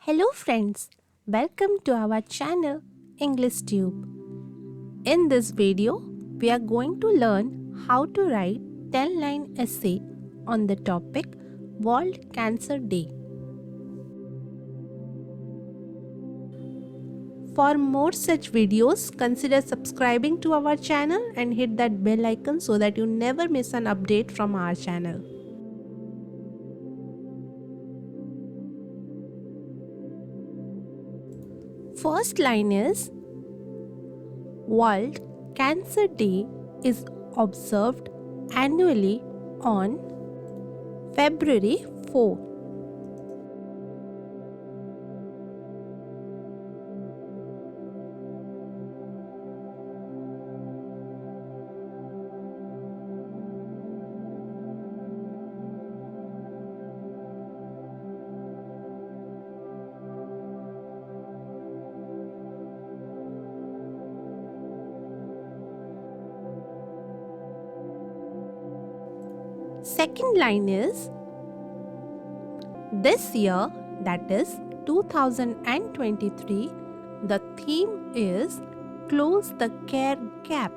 Hello friends, welcome to our channel English Tube. In this video, we are going to learn how to write 10-line essay on the topic World Cancer Day. For more such videos, consider subscribing to our channel and hit that bell icon so that you never miss an update from our channel. First line is World Cancer Day is observed annually on February 4. Second line is this year, that is 2023, the theme is Close the Care Gap.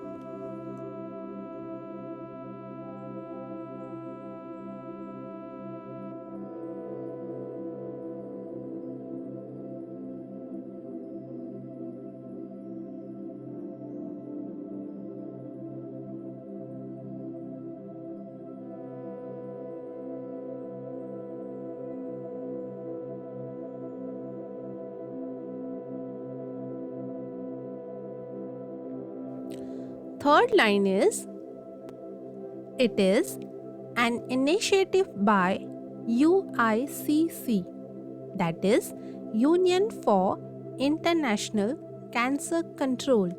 Third line is it is an initiative by UICC, that is Union for International Cancer Control.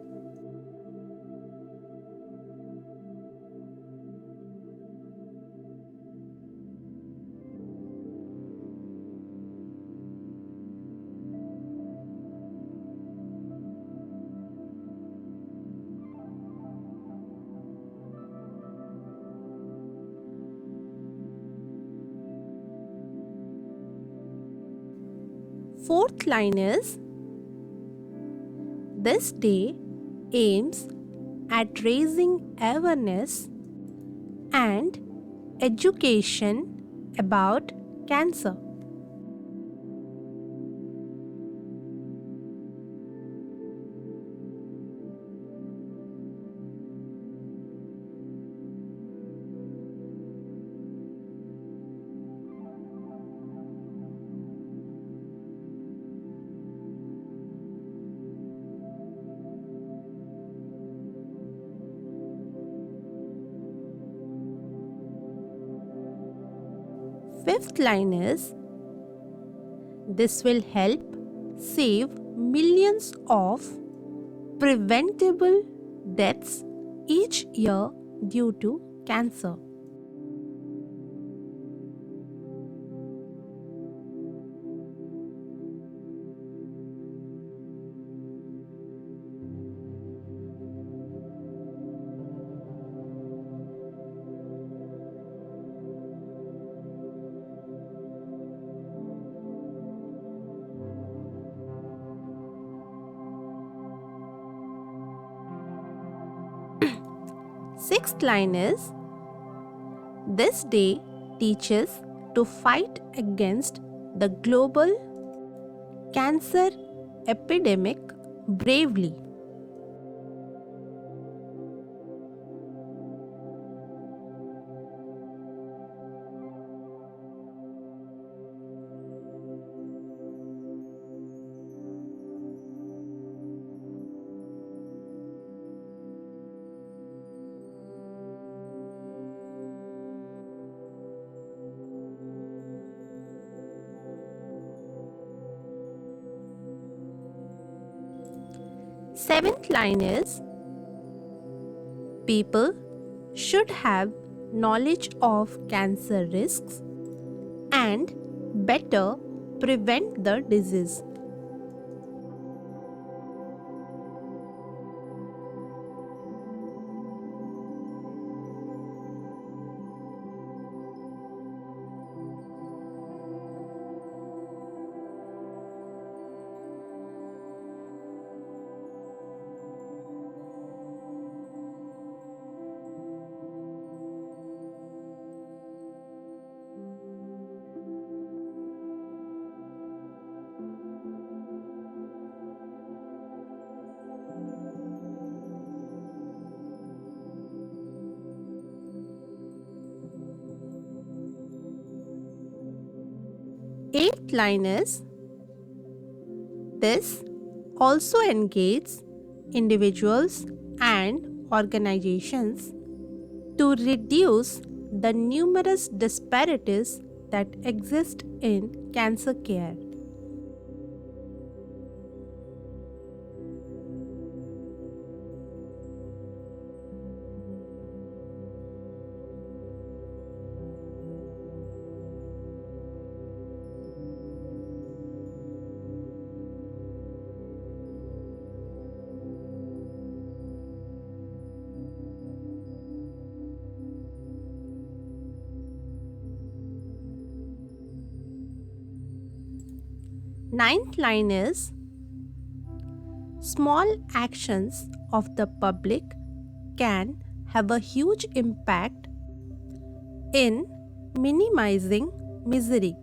Fourth line is this day aims at raising awareness and education about cancer. Fifth line is this will help save millions of preventable deaths each year due to cancer. Sixth line is this day teaches to fight against the global cancer epidemic bravely. Seventh line is people should have knowledge of cancer risks and better prevent the disease. Eighth line is, this also engages individuals and organizations to reduce the numerous disparities that exist in cancer care. Ninth line is, small actions of the public can have a huge impact in minimizing misery.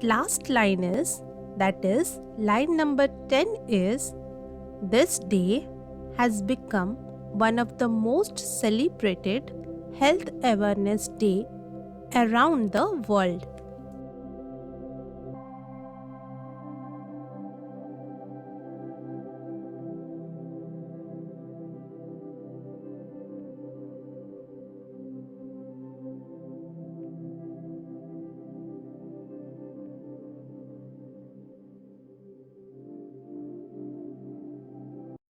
Last line is, that is, line number 10 is, this day has become one of the most celebrated health awareness day around the world.